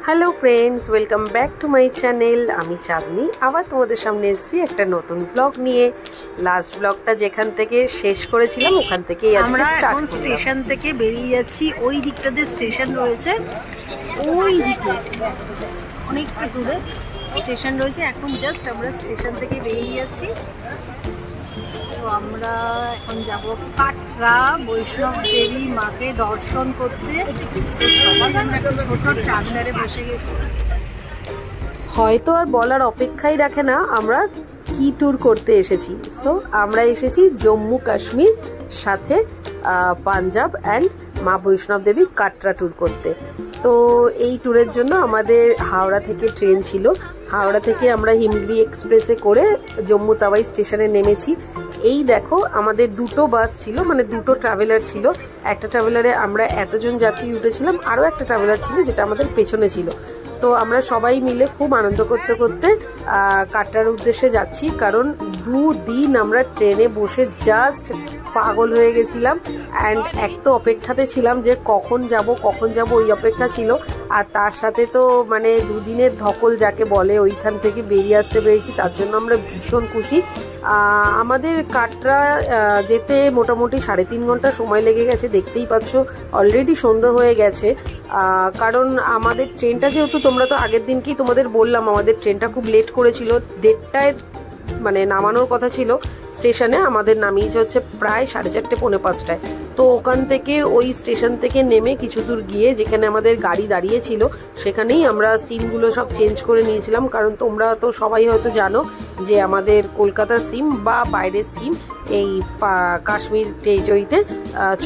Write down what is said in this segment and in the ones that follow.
Hello friends, welcome back to my channel. আমি চাঁদনি আবার তোমাদের সামনে এসেছি একটা নতুন ব্লগ নিয়ে। লাস্ট ব্লগটা যেখান থেকে শেষ করেছিলাম ওখান থেকেই আমরা এখন স্টেশন থেকে বেরিয়ে যাচ্ছি। ওই দিকটাতে স্টেশন রয়েছে, ওই দিকে অনেকটা দূরে স্টেশন রয়েছে। এখন জাস্ট আমরা স্টেশন থেকে বেরিয়ে যাচ্ছি। তো আমরা এখন যাব কাটরা বৈষ্ণব দেবী মাকে দর্শন করতে। সবাই আমরা একটা ছোট ট্রাভেলারে বসে গেছি। হয়তো আর বলার অপেক্ষাই রাখে না আমরা কি ট্যুর করতে এসেছি। সো আমরা এসেছি জম্মু কাশ্মীর সাথে পাঞ্জাব অ্যান্ড মা বৈষ্ণব দেবী কাটরা ট্যুর করতে। তো এই ট্যুরের জন্য আমাদের হাওড়া থেকে ট্রেন ছিল। হাওড়া থেকে আমরা হিমগিরি এক্সপ্রেসে করে জম্মু তাওয়াই স্টেশনে নেমেছি। এই দেখো আমাদের দুটো বাস ছিল, মানে দুটো ট্রাভেলার ছিল। একটা ট্রাভেলারে আমরা এতজন যাত্রী উঠেছিলাম, আরও একটা ট্রাভেলার ছিল যেটা আমাদের পেছনে ছিল। তো আমরা সবাই মিলে খুব আনন্দ করতে করতে কাটরার উদ্দেশ্যে যাচ্ছি, কারণ দুদিন আমরা ট্রেনে বসে জাস্ট পাগল হয়ে গেছিলাম। অ্যান্ড এক তো অপেক্ষাতে ছিলাম যে কখন যাব ওই অপেক্ষা ছিল। আর তার সাথে তো মানে দুদিনের ধকল যাকে বলে, ওইখান থেকে বেরিয়ে আসতে পেরেছি, তার জন্য আমরা ভীষণ খুশি। আমাদের কাটরা যেতে মোটামুটি 3.5 ঘন্টা সময় লেগে গেছে। দেখতেই পাচ্ছ অলরেডি সন্ধ্যা হয়ে গেছে। কারণ আমাদের ট্রেনটা যেহেতু, তোমরা তো আগের দিনকেই তোমাদের বললাম আমাদের ট্রেনটা খুব লেট করেছিল। 1:30টায় মানে নামানোর কথা ছিল স্টেশনে, আমাদের নামিয়েছে হচ্ছে প্রায় 4:30 পৌনে 5টায়। তো ওখান থেকে ওই স্টেশন থেকে নেমে কিছু দূর গিয়ে যেখানে আমাদের গাড়ি দাঁড়িয়েছিল সেখানেই আমরা সিমগুলো সব চেঞ্জ করে নিয়েছিলাম। কারণ তোমরা তো সবাই হয়তো জানো যে আমাদের কলকাতার সিম বা বাইরের সিম এই কাশ্মীর টেরিটরিতে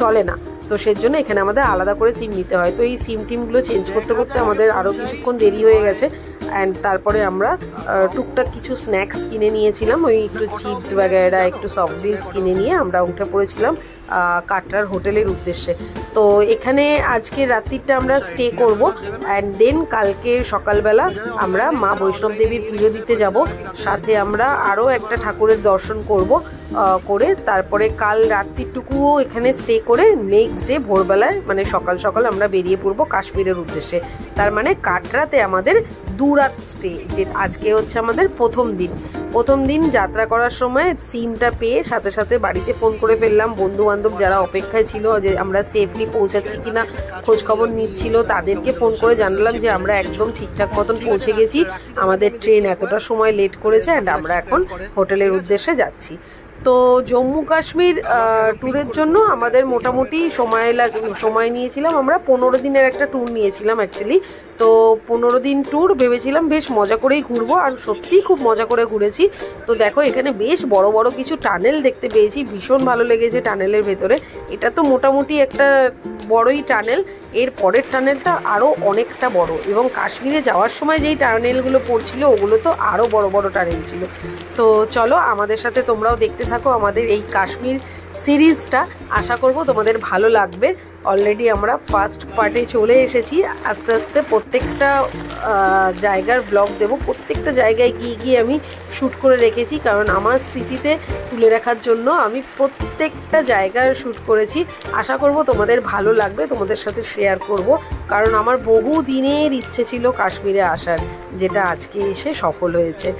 চলে না। তো সেজন্য এখানে আমাদের আলাদা করে সিম নিতে হয়। তো এই সিম টিমগুলো চেঞ্জ করতে করতে আমাদের আরও কিছুক্ষণ দেরি হয়ে গেছে। অ্যান্ড তারপরে আমরা টুকটাক কিছু স্ন্যাক্স কিনে নিয়েছিলাম, ওই একটু চিপস বাগেরা, একটু সফট ড্রিঙ্কস কিনে নিয়ে আমরা উঠে পড়েছিলাম কাটরার হোটেলের উদ্দেশ্যে। তো এখানে আজকে রাত্রিটা আমরা স্টে করব। অ্যান্ড দেন কালকে সকালবেলা আমরা মা বৈষ্ণব দেবীর পুজো দিতে যাব। সাথে আমরা আরও একটা ঠাকুরের দর্শন করে তারপরে কাল রাত্রিটুকুও এখানে স্টে করে নেক্সট ডে ভোরবেলায় মানে সকাল সকাল আমরা বেরিয়ে পড়বো কাশ্মীরের উদ্দেশ্যে। তার মানে কাটরাতে আমাদের 2 রাত স্টে। যে আজকে হচ্ছে আমাদের প্রথম দিন যাত্রা করার সময় সিমটা পেয়ে সাথে সাথে বাড়িতে ফোন করে ফেললাম। বন্ধু বান্ধব যারা অপেক্ষায় ছিল যে আমরা সেফলি পৌঁছাচ্ছি কিনা খোঁজ খবর নিচ্ছিল, তাদেরকে ফোন করে জানালাম যে আমরা একদম ঠিকঠাক মতন পৌঁছে গেছি, আমাদের ট্রেন এতটা সময় লেট করেছে অ্যান্ড আমরা এখন হোটেলের উদ্দেশ্যে যাচ্ি। তো জম্মু কাশ্মীর ট্যুরের জন্য আমাদের মোটামুটি সময় নিয়েছিলাম। আমরা 15 দিনের একটা ট্যুর নিয়েছিলাম অ্যাকচুয়ালি। তো 15 দিন ট্যুর ভেবেছিলাম বেশ মজা করেই ঘুরবো, আর সত্যিই খুব মজা করে ঘুরেছি। তো দেখো এখানে বেশ বড় বড় কিছু টানেল দেখতে পেয়েছি, ভীষণ ভালো লেগেছে টানেলের ভেতরে। এটা তো মোটামুটি একটা বড়ই টানেল, এর পরের টানেলটা আরও অনেকটা বড়, এবং কাশ্মীরে যাওয়ার সময় যেই টানেলগুলো পড়ছিল ওগুলো তো আরও বড় বড় টানেল ছিল। তো চলো আমাদের সাথে তোমরাও দেখতে থাকো আমাদের এই কাশ্মীর সিরিজটা। আশা করব তোমাদের ভালো লাগবে। অলরেডি আমরা ফার্স্ট পার্টে চলে এসেছি। আস্তে আস্তে প্রত্যেকটা জায়গার ব্লগ দেব। প্রত্যেকটা জায়গায় গিয়ে আমি শ্যুট করে রেখেছি, কারণ আমার স্মৃতিতে তুলে রাখার জন্য আমি প্রত্যেকটা জায়গার শ্যুট করেছি। আশা করব তোমাদের ভালো লাগবে, তোমাদের সাথে শেয়ার করব, কারণ আমার বহু দিনের ইচ্ছে ছিল কাশ্মীরে আসার, যেটা আজকে এসে সফল হয়েছে।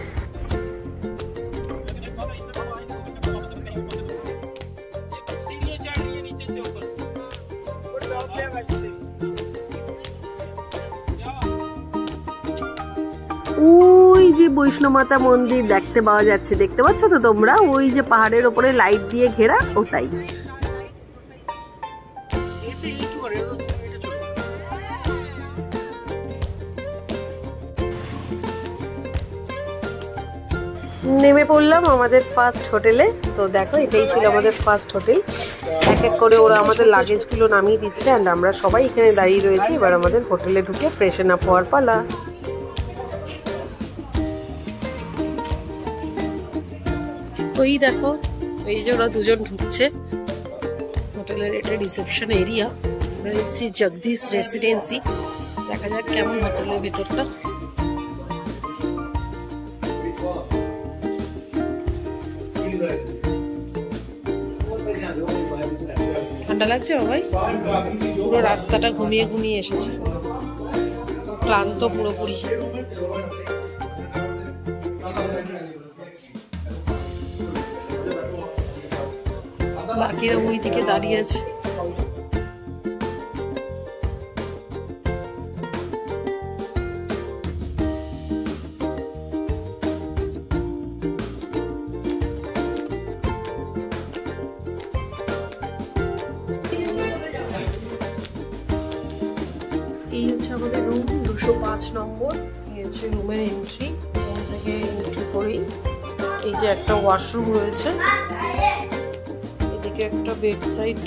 ওই যে বৈষ্ণবমাতা মন্দির দেখতে পাওয়া যাচ্ছে, দেখতে পাচ্ছ তো তোমরা? ওই যে পাহাড়ের ওপরে লাইট দিয়ে ঘেরা, ওটাই। নেমে পড়লাম আমাদের ফার্স্ট হোটেলে। তো দেখো এটাই ছিল আমাদের ফার্স্ট হোটেল। এক এক করে ওরা আমাদের লাগেজগুলো নামিয়ে দিচ্ছে, অ্যান্ড আমরা সবাই এখানে দাঁড়িয়ে রয়েছি। এবার আমাদের হোটেলে ঢুকে ফ্রেশন আপ হওয়ার পালা। ওই দেখো এই যে ওরা দুজন ঢুকছে হোটেলের। এটা রিসেপশন এরিয়া। আমরা এসেছি জগদীশ রেসিডেন্সি। দেখা যাক কেমন হোটেলের ভেতরটা। ঠান্ডা লাগছে বাবাই? পুরো রাস্তাটা ঘুমিয়ে ঘুমিয়ে এসেছে। ক্লান্ত পুরোপুরি। বাকিরা ওই দিকে দাঁড়িয়ে আছে। এই হচ্ছে আমাদের রুম 205 নম্বর। এই হচ্ছে রুমের এন্ট্রি। রুম থেকে এন্ট্রি করেই এই যে একটা ওয়াশরুম রয়েছে, এদিকে একটা বেড সাইড,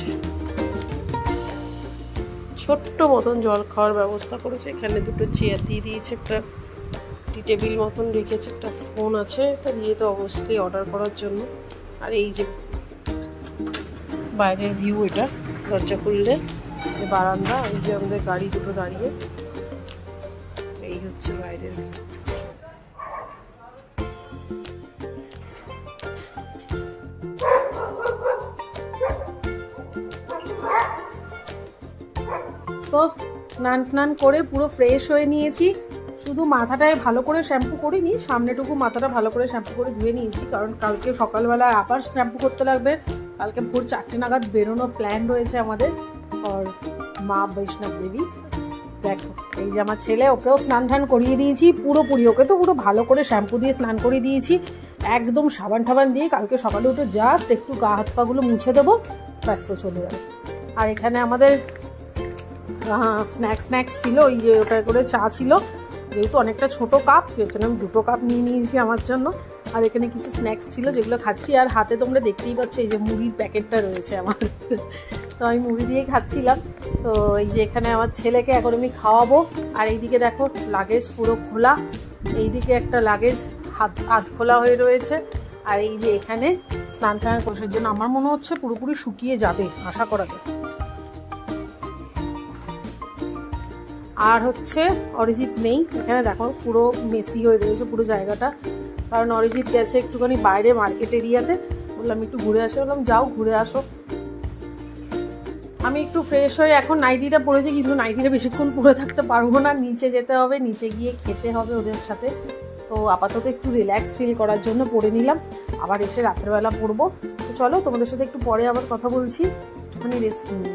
ছোট্ট মতন জল খাওয়ার ব্যবস্থা করেছে। এখানে দুটো চেয়ার দিয়ে দিয়েছে, একটা টি টেবিল মতন রেখেছে, একটা ফোন আছে, এটা দিয়ে তো অবশ্যই অর্ডার করার জন্য। আর এই যে বাইরের ভিউ, এটা দরজা খুললে বারান্দা, এই যে আমাদের গাড়ি দুটো দাঁড়িয়ে, এই হচ্ছে বাইরের ভিউ। তো স্নান করে পুরো ফ্রেশ হয়ে নিয়েছি। শুধু মাথাটায় ভালো করে শ্যাম্পু করিনি, সামনেটুকু মাথাটা ভালো করে শ্যাম্পু করে ধুয়ে নিয়েছি, কারণ কালকে সকালবেলা আবার শ্যাম্পু করতে লাগবে। কালকে ভোর 4টে নাগাদ বেরোনোর প্ল্যান রয়েছে আমাদের, আর মা বৈষ্ণব দেবী। দেখো এই যে আমার ছেলে, ওকেও স্নান টান করিয়ে দিয়েছি পুরোপুরি। ওকে তো পুরো ভালো করে শ্যাম্পু দিয়ে স্নান করিয়ে দিয়েছি, একদম সাবান টাবান দিয়ে। কালকে সকালে উঠে জাস্ট একটু গা হাত পাগুলো মুছে দেবো, ব্যাস চলে যাবে। আর এখানে আমাদের স্ন্যাক্স ছিল, ওই যে ওটা করে চা ছিল, যেহেতু অনেকটা ছোট কাপ, সেজন্য আমি 2টো কাপ নিয়ে নিয়েছি আমার জন্য। আর এখানে কিছু স্ন্যাক্স ছিল যেগুলো খাচ্ছি। আর হাতে তোমরা দেখতেই পাচ্ছ এই যে মুড়ির প্যাকেটটা রয়েছে আমার, তো আমি মুড়ি দিয়েই খাচ্ছিলাম। তো এই যে এখানে আমার ছেলেকে এখন আমি খাওয়াবো। আর এইদিকে দেখো লাগেজ পুরো খোলা, এইদিকে একটা লাগেজ হাত খোলা হয়ে রয়েছে। আর এই যে এখানে স্নান টান করার জন্য আমার মনে হচ্ছে পুরোপুরি শুকিয়ে যাবে, আশা করা যায়। আর হচ্ছে অরিজিৎ নেই এখানে, দেখো পুরো মেসি হয়ে রয়েছে পুরো জায়গাটা, কারণ অরিজিৎ গেছে একটুখানি বাইরে মার্কেট এরিয়াতে। বললাম একটু ঘুরে আসো, বললাম যাও ঘুরে আসো। আমি একটু ফ্রেশ হয়ে এখন নাইটিটা পরেছি, কিন্তু নাইটিটা বেশিক্ষণ পরে থাকতে পারবো না, নিচে যেতে হবে, নিচে গিয়ে খেতে হবে ওদের সাথে। তো আপাতত একটু রিল্যাক্স ফিল করার জন্য পরে নিলাম, আবার এসে রাত্রেবেলা পরবো। তো চলো তোমাদের সাথে একটু পরে আবার কথা বলছি, একটুখানি রেস্ট নিই।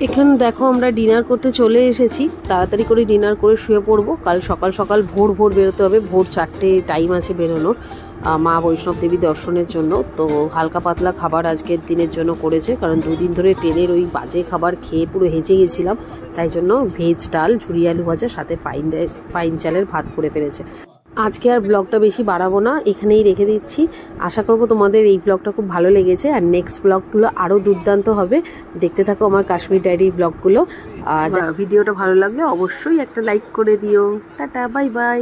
এখানে দেখো আমরা ডিনার করতে চলে এসেছি, তাড়াতাড়ি করে ডিনার করে শুয়ে পড়বো। কাল সকাল সকাল ভোর বেরোতে হবে, ভোর 4টে টাইম আছে বেরোনোর মা বৈষ্ণব দেবী দর্শনের জন্য। তো হালকা পাতলা খাবার আজকের দিনের জন্য করেছে, কারণ 2 দিন ধরে ট্রেনের ওই বাজে খাবার খেয়ে পুরো হেঁচে গেছিলাম, তাই জন্য ভেজ ডাল, ঝুরি আলু ভাজা, সাথে ফাইন চালের ভাত করে ফেলেছে। আজকে আর ব্লগটা বেশি বাড়াবো না, এখানেই রেখে দিচ্ছি। আশা করবো তোমাদের এই ব্লগটা খুব ভালো লেগেছে, আর নেক্সট ব্লগগুলো আরও দুর্দান্ত হবে। দেখতে থাকো আমার কাশ্মীর ডায়েরির ব্লগগুলো। আর ভিডিওটা ভালো লাগলে অবশ্যই একটা লাইক করে দিও। Tata, bye bye.